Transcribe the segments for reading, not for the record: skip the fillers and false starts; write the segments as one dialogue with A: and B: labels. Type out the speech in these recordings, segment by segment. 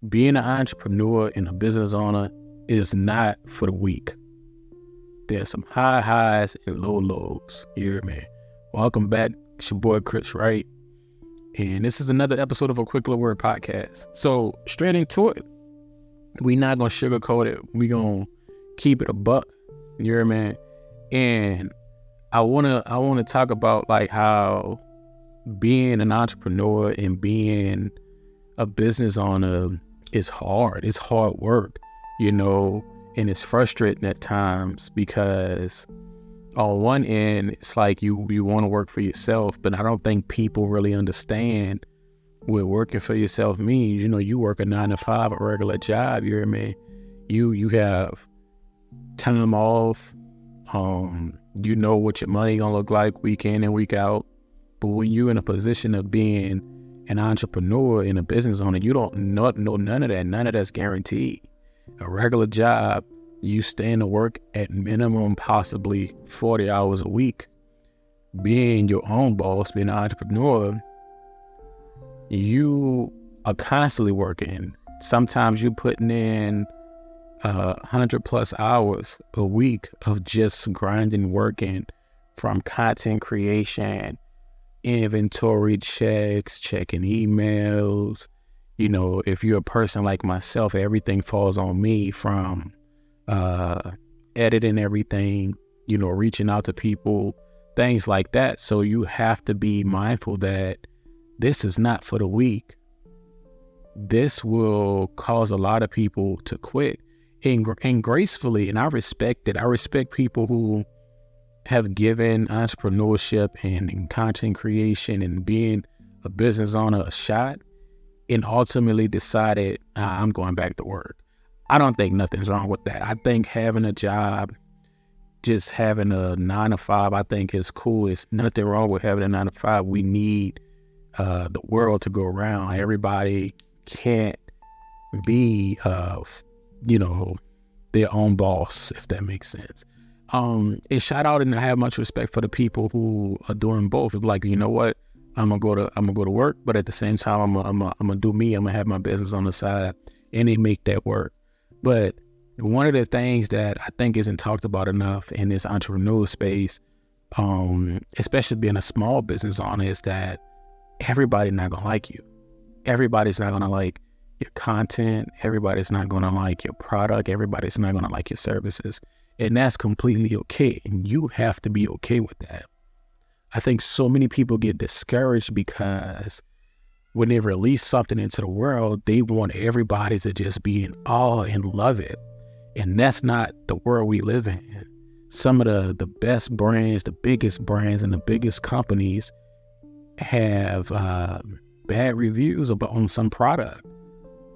A: being an entrepreneur and a business owner is not for the weak. There's some high highs and low lows. You hear me? Welcome back. It's your boy Chris Wright. And this is another episode of a Quick Little Word podcast. So straight into it. We not going to sugarcoat it. We going to keep it a buck. You hear me? And I want to talk about like how being an entrepreneur and being a business owner is hard. It's hard work, and it's frustrating at times because on one end, it's like you want to work for yourself, but I don't think people really understand what working for yourself means. You work a 9 to 5, a regular job, you hear me? You have time off, you know what your money gonna look like week in and week out. But when you're in a position of being an entrepreneur and a business owner, you don't know none of that. None of that's guaranteed. A regular job, you stand to work at minimum possibly 40 hours a week. Being your own boss, being an entrepreneur, you are constantly working. Sometimes you're putting in 100 plus hours a week of just grinding, working, from content creation, inventory checks, checking emails. If you're a person like myself, everything falls on me, from editing everything, reaching out to people, things like that. So you have to be mindful that this is not for the weak. This will cause a lot of people to quit, and gracefully. And I respect it. I respect people who have given entrepreneurship and content creation and being a business owner a shot and ultimately decided, I'm going back to work. I don't think nothing's wrong with that. I think having a job, just having a 9 to 5, I think is cool. There's nothing wrong with having a 9 to 5. We need the world to go around. Everybody can't be, their own boss, if that makes sense. And shout out, and I have much respect for the people who are doing both. It's like, you know what? I'm gonna go to work, but at the same time, I'm gonna do me. I'm gonna have my business on the side, and they make that work. But one of the things that I think isn't talked about enough in this entrepreneurial space, especially being a small business owner, is that everybody's not gonna like you. Everybody's not gonna like your content. Everybody's not gonna like your product. Everybody's not gonna like your services, and that's completely okay. And you have to be okay with that. I think so many people get discouraged because when they release something into the world, they want everybody to just be in awe and love it. And that's not the world we live in. Some of the best brands, the biggest brands, and the biggest companies have bad reviews on some product.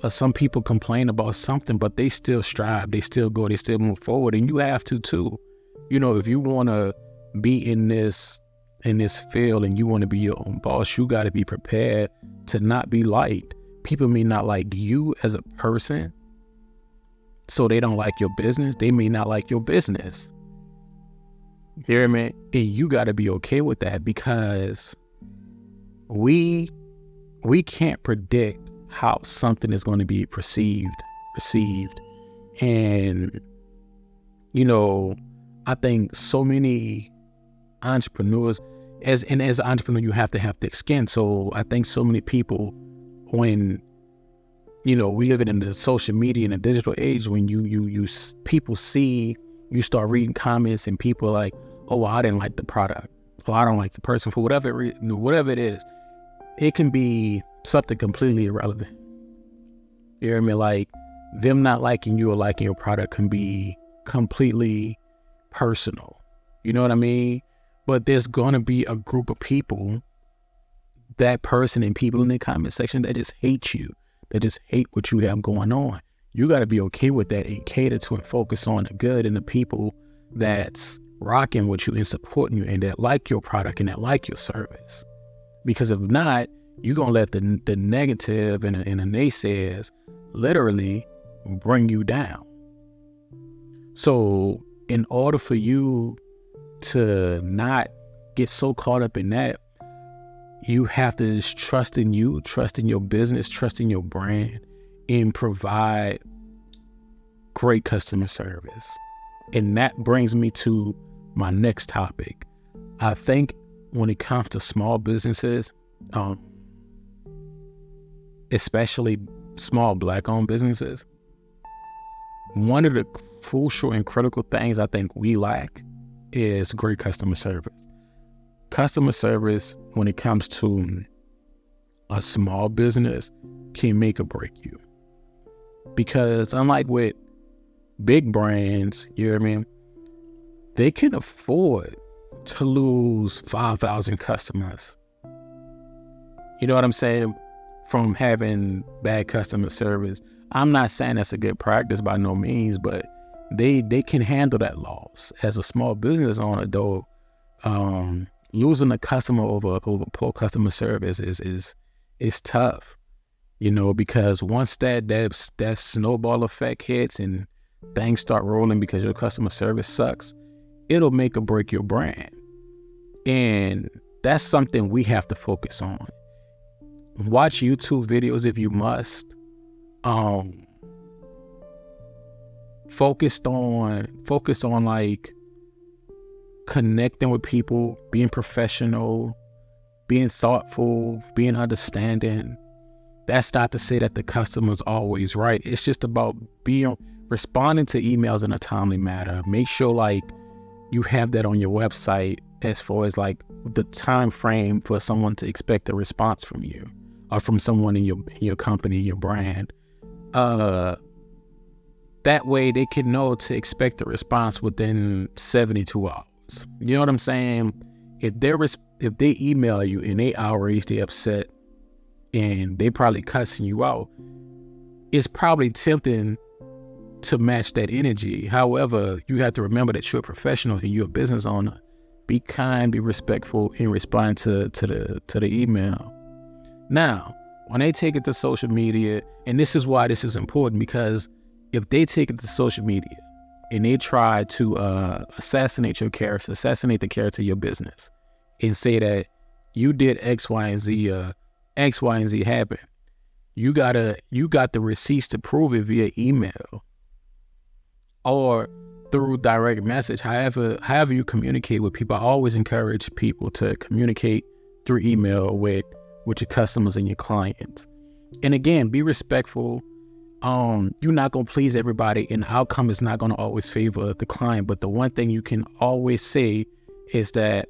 A: Some people complain about something, but they still strive, they still go, they still move forward. And you have to too. If you want to be in this field and you want to be your own boss, you got to be prepared to not be liked. People may not like you as a person, so they don't like your business. They may not like your business. You hear me? And you got to be okay with that, because we can't predict how something is going to be received. And, I think so many entrepreneurs, as an entrepreneur, you have to have thick skin. So I think so many people, when we live in the social media and the digital age, when people see, you start reading comments and people are like, oh, I didn't like the product, or I don't like the person, for whatever it is. It can be something completely irrelevant. You hear me? Like, them not liking you or liking your product can be completely personal. You know what I mean? But there's going to be a group of people, that person and people in the comment section, that just hate you, that just hate what you have going on. You got to be okay with that and cater to and focus on the good and the people that's rocking with you and supporting you and that like your product and that like your service. Because if not, you're going to let the negative and the naysayers literally bring you down. So in order for you to not get so caught up in that, you have to just trust in you, trust in your business, trust in your brand, and provide great customer service. And that brings me to my next topic. I think when it comes to small businesses, especially small Black-owned businesses, one of the crucial and critical things I think we lack is great customer service. Customer service, when it comes to a small business, can make or break you. Because unlike with big brands, you know what I mean, they can afford to lose 5,000 customers. You know what I'm saying? From having bad customer service. I'm not saying that's a good practice by no means, but they can handle that loss. As a small business owner, though, losing a customer over poor customer service is tough. You know, because once that snowball effect hits and things start rolling because your customer service sucks, it'll make or break your brand. And that's something we have to focus on. Watch YouTube videos if you must. Focus on like connecting with people, being professional, being thoughtful, being understanding. That's not to say that the customer's always right. It's just about responding to emails in a timely manner. Make sure like you have that on your website as far as like the time frame for someone to expect a response from you or from someone in your company, your brand. That way they can know to expect a response within 72 hours. You know what I'm saying? If they email you and they outraged, they upset, and they probably cussing you out, it's probably tempting to match that energy. However, you have to remember that you're a professional and you're a business owner. Be kind, be respectful, and respond to the email. Now, when they take it to social media, and this is why this is important, because if they take it to social media and they try to assassinate your character, assassinate the character of your business, and say that you did X, Y, and Z, X, Y, and Z happened, you got the receipts to prove it via email or through direct message. However you communicate with people. I always encourage people to communicate through email with your customers and your clients. And again, be respectful. You're not going to please everybody, and the outcome is not going to always favor the client. But the one thing you can always say is that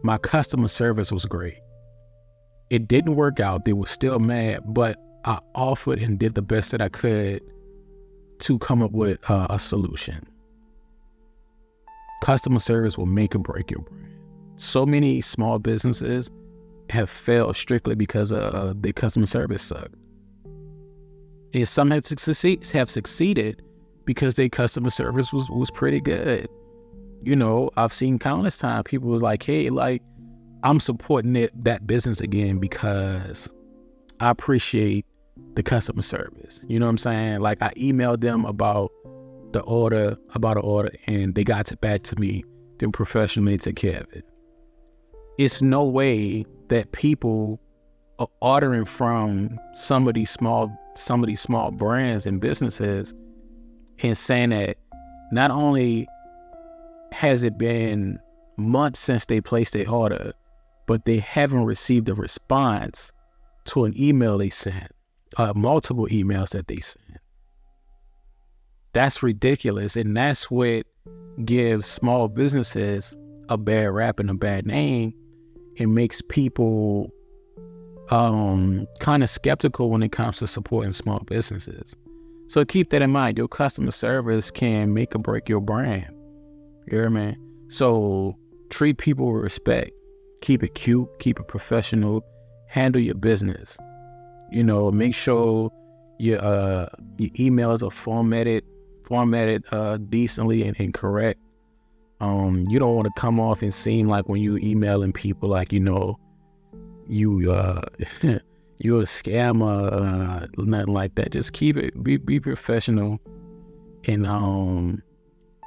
A: my customer service was great. It didn't work out. They were still mad, but I offered and did the best that I could to come up with a solution. Customer service will make or break your brand. So many small businesses have failed strictly because their customer service sucked. And some have succeeded because their customer service was pretty good. You know, I've seen countless times people was like, hey, like, I'm supporting that business again because I appreciate the customer service. You know what I'm saying? Like, I emailed them about an order, and they got back to me. They professionally took care of it. It's no way that people are ordering from some of these small brands and businesses and saying that not only has it been months since they placed their order, but they haven't received a response to an email they sent, multiple emails that they sent. That's ridiculous, and that's what gives small businesses a bad rap and a bad name. It makes people kind of skeptical when it comes to supporting small businesses. So keep that in mind. Your customer service can make or break your brand. You hear me? So treat people with respect. Keep it cute. Keep it professional. Handle your business. You know, make sure your emails are formatted decently and correct. You don't want to come off and seem like when you emailing people like, you know, you're a scammer, nothing like that. Just keep it, be professional, and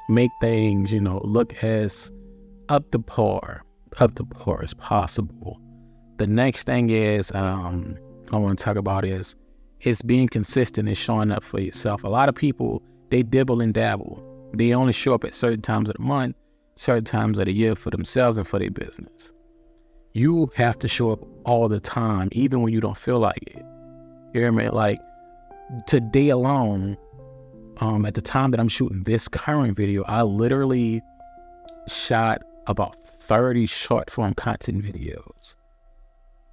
A: make things, you know, look as up to par as possible. The next thing is I want to talk about is It's being consistent and showing up for yourself. A lot of people, they dibble and dabble. They only show up at certain times of the month, certain times of the year for themselves and for their business. You have to show up all the time, even when you don't feel like it. You hear me? Like today alone, at the time that I'm shooting this current video, I literally shot about 30 short form content videos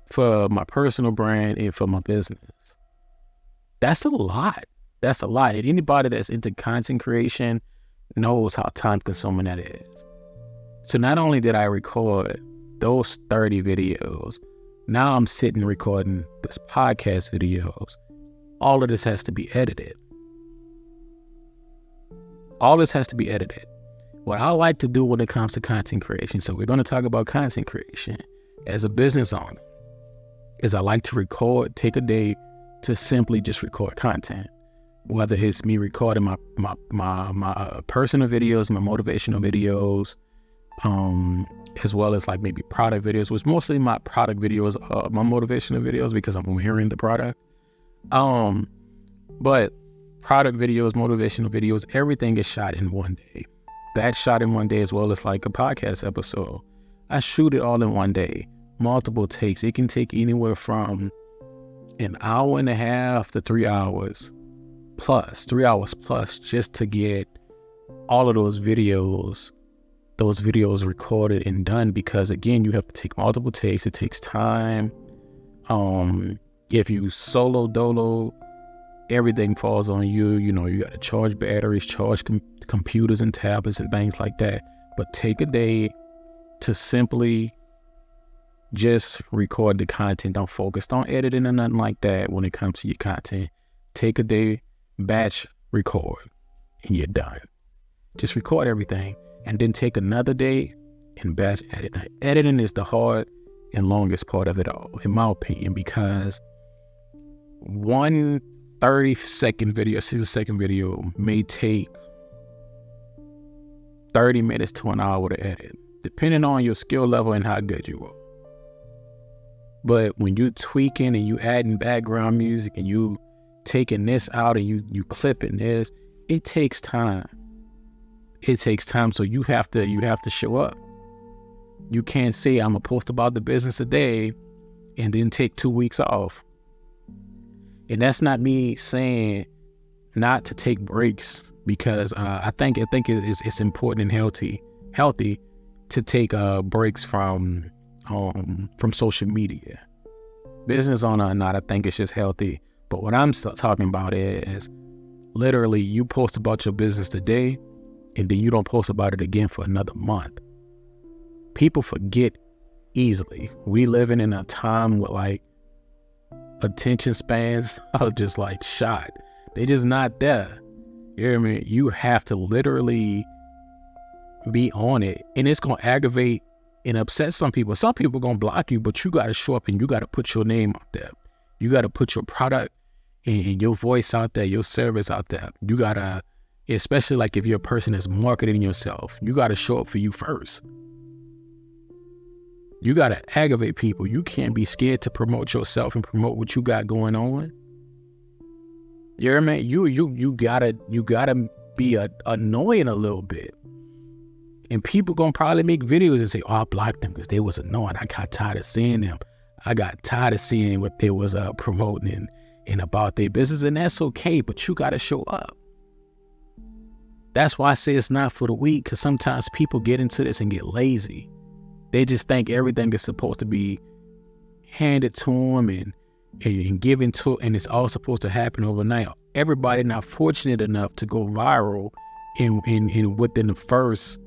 A: for my personal brand and for my business. That's a lot. That's a lot. And anybody that's into content creation knows how time consuming that is. So not only did I record those 30 videos, now I'm sitting recording this podcast videos. All of this has to be edited. All this has to be edited. What I like to do when it comes to content creation, so we're going to talk about content creation as a business owner, is I like to record, take a day to simply just record content. Whether it's me recording my personal videos, my motivational videos, as well as like maybe product videos, which mostly my product videos, my motivational videos, because I'm wearing the product. But product videos, motivational videos, everything is shot in one day. That's shot in one day, as well as like a podcast episode. I shoot it all in one day, multiple takes. It can take anywhere from an hour and a half to 3 hours plus, just to get all of those videos recorded and done, because again, you have to take multiple takes. It takes time. If you solo dolo, everything falls on you. You know, you got to charge batteries, charge computers and tablets and things like that. But take a day to simply just record the content. Don't focus on editing or nothing like that when it comes to your content. Take a day, batch record, and you're done. Just record everything, and then take another day and batch edit. Editing is the hard and longest part of it all, in my opinion, because one 30-second video, 60-second video may take 30 minutes to an hour to edit, depending on your skill level and how good you are. But when you tweaking and you adding background music and you taking this out and you clipping this, it takes time. It takes time. So you have to show up. You can't say I'm gonna post about the business today and then take 2 weeks off. And that's not me saying not to take breaks, because I think it's important and healthy to take breaks from social media. Business owner or not, I think it's just healthy. But what I'm talking about is literally you post about your business today and then you don't post about it again for another month. People forget easily. We living in a time with like attention spans are just like shot. They just not there. You hear me? You have to literally be on it, and it's gonna aggravate and upset some people. Some people gonna block you, but you gotta show up and you gotta put your name out there. You gotta put your product and your voice out there, your service out there. You gotta, especially like if you're a person that's marketing yourself, you gotta show up for you first. You gotta aggravate people. You can't be scared to promote yourself and promote what you got going on. You hear me? You gotta be annoying a little bit. And people gonna probably make videos and say, oh, I blocked them because they was annoying. I got tired of seeing them. I got tired of seeing what they was promoting and about their business. And that's okay, but you gotta show up. That's why I say it's not for the weak, because sometimes people get into this and get lazy. They just think everything is supposed to be handed to them and given to, and it's all supposed to happen overnight. Everybody not fortunate enough to go viral in within the first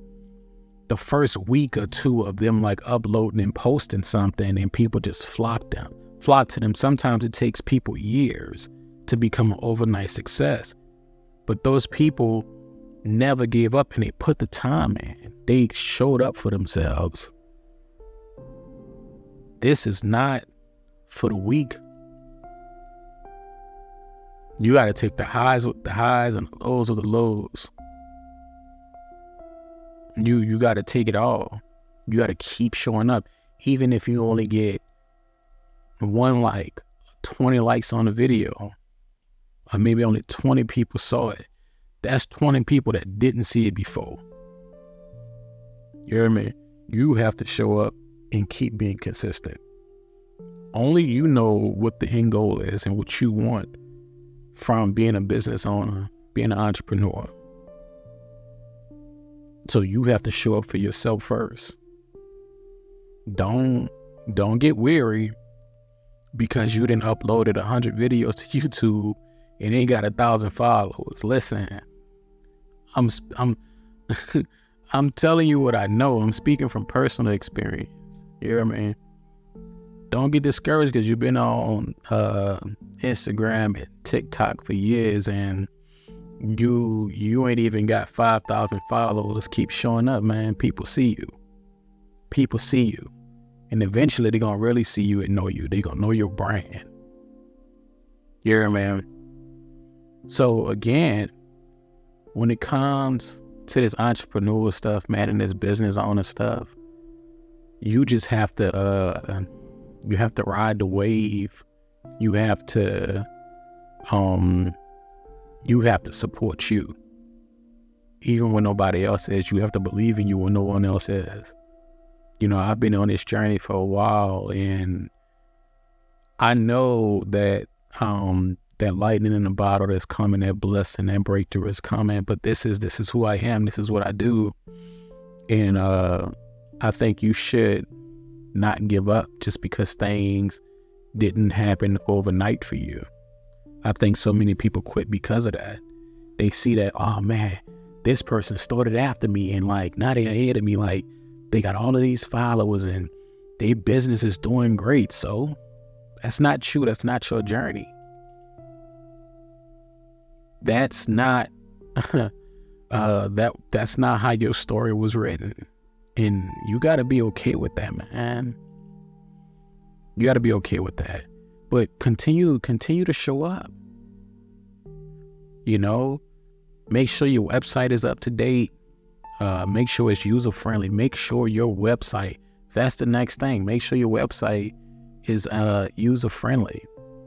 A: week or two of them like uploading and posting something, and people just flock to them. Sometimes it takes people years to become an overnight success. But those people never gave up and they put the time in. They showed up for themselves. This is not for the weak. You got to take the highs with the highs and the lows with the lows. You got to take it all. You got to keep showing up. Even if you only get 1 like, 20 likes on a video, or maybe only 20 people saw it, that's 20 people that didn't see it before. You hear me? You have to show up and keep being consistent. Only you know what the end goal is and what you want from being a business owner, being an entrepreneur. So you have to show up for yourself first. Don't get weary because you didn't uploaded 100 videos to YouTube and ain't got 1,000 followers. Listen, I'm I'm telling you what I know. I'm speaking from personal experience. You hear me? Don't get discouraged because you've been on Instagram and TikTok for years and you ain't even got 5,000 followers. Keep showing up, man. People see you. People see you. And eventually they're going to really see you and know you. They're going to know your brand. You hear me, man? So again, when it comes to this entrepreneurial stuff, man, and this business owner stuff, you just have to ride the wave. You have to support you. Even when nobody else is, you have to believe in you when no one else is. You know, I've been on this journey for a while, and I know that that lightning in the bottle that's coming, that blessing, that breakthrough is coming. But this is who I am. This is what I do, and I think you should not give up just because things didn't happen overnight for you. I think so many people quit because of that. They see that, oh man, this person started after me, and like now they're ahead of me. Like they got all of these followers and their business is doing great. So that's not true. That's not your journey. That's not that's not how your story was written. And you got to be okay with that, man. You got to be okay with that. But continue to show up. You know, make sure your website is up to date. Make sure it's user friendly. Make sure your website, that's the next thing. Make sure your website is user friendly.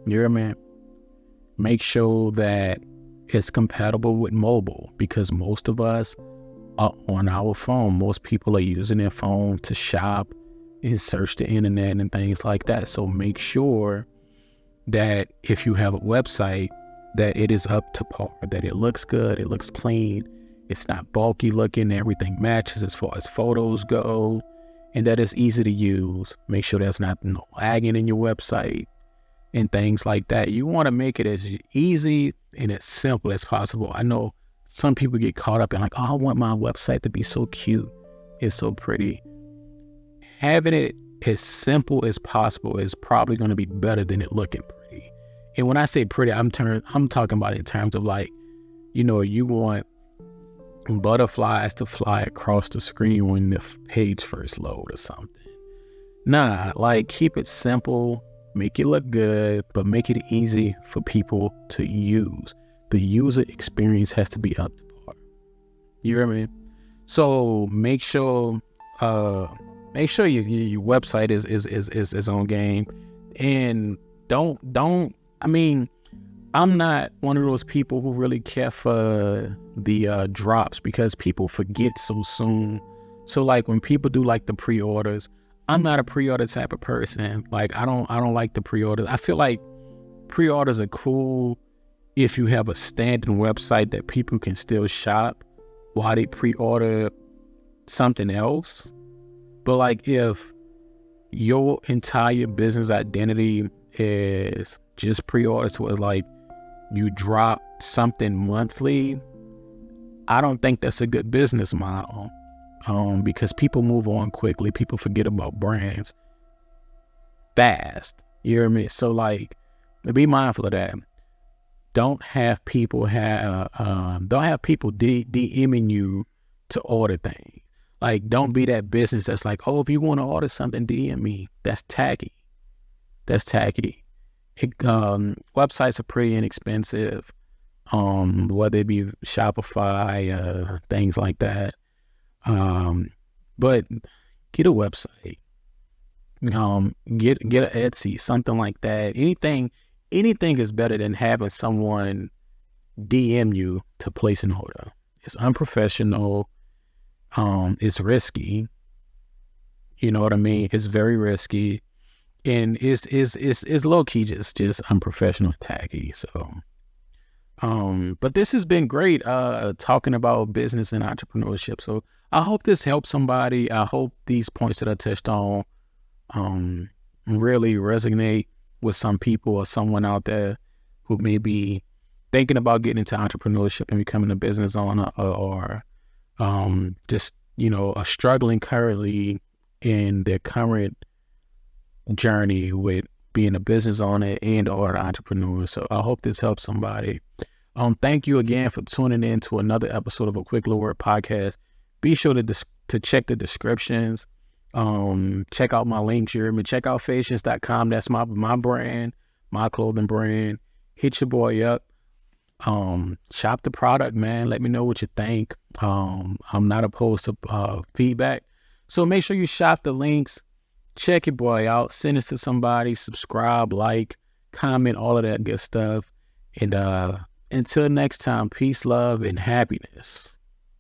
A: You hear me? Make sure that it's compatible with mobile, because most of us are on our phone. Most people are using their phone to shop and search the internet and things like that. So make sure that if you have a website, that it is up to par, that it looks good, it looks clean, it's not bulky looking, everything matches as far as photos go, and that it's easy to use. Make sure there's not no lagging in your website and things like that. You want to make it as easy and as simple as possible. I know some people get caught up in like, oh, I want my website to be so cute, it's so pretty. Having it as simple as possible is probably going to be better than it looking pretty. And when I say pretty, I'm talking about in terms of like, you know, you want butterflies to fly across the screen when the page first load or something. Nah, like keep it simple, make it look good, but make it easy for people to use. The user experience has to be up to par. You hear me? So make sure your website is on game, and don't. I mean, I'm not one of those people who really care for the drops, because people forget so soon. So like when people do like the pre-orders, I'm not a pre-order type of person. Like I don't like the pre-orders. I feel like pre-orders are cool if you have a standing website that people can still shop while they pre-order something else. But like if your entire business identity is just pre-orders, so it's like you drop something monthly, I don't think that's a good business model, because people move on quickly. People forget about brands fast. You hear me? So like, be mindful of that. Don't have people DMing you to order things. Like, don't be that business that's like, oh, if you want to order something, DM me. That's tacky. Websites are pretty inexpensive, whether it be Shopify, things like that. But get a website. Get an Etsy, something like that. Anything anything is better than having someone DM you to place an order. It's unprofessional. It's risky. You know what I mean? It's very risky, and it's low key just unprofessional, tacky. So, but this has been great. Talking about business and entrepreneurship. So I hope this helps somebody. I hope these points that I touched on, really resonate with some people or someone out there who may be thinking about getting into entrepreneurship and becoming a business owner, or just, are struggling currently in their current journey with being a business owner and or an entrepreneur. So I hope this helps somebody. Thank you again for tuning in to another episode of A Quick Little Word Podcast. Be sure to check the descriptions. Check out my links here. Check out Facience.com. That's my brand, my clothing brand. Hit your boy up. Shop the product, man. Let me know what you think. I'm not opposed to feedback. So make sure you shop the links. Check your boy out. Send it to somebody. Subscribe, like, comment, all of that good stuff. And until next time, peace, love, and happiness.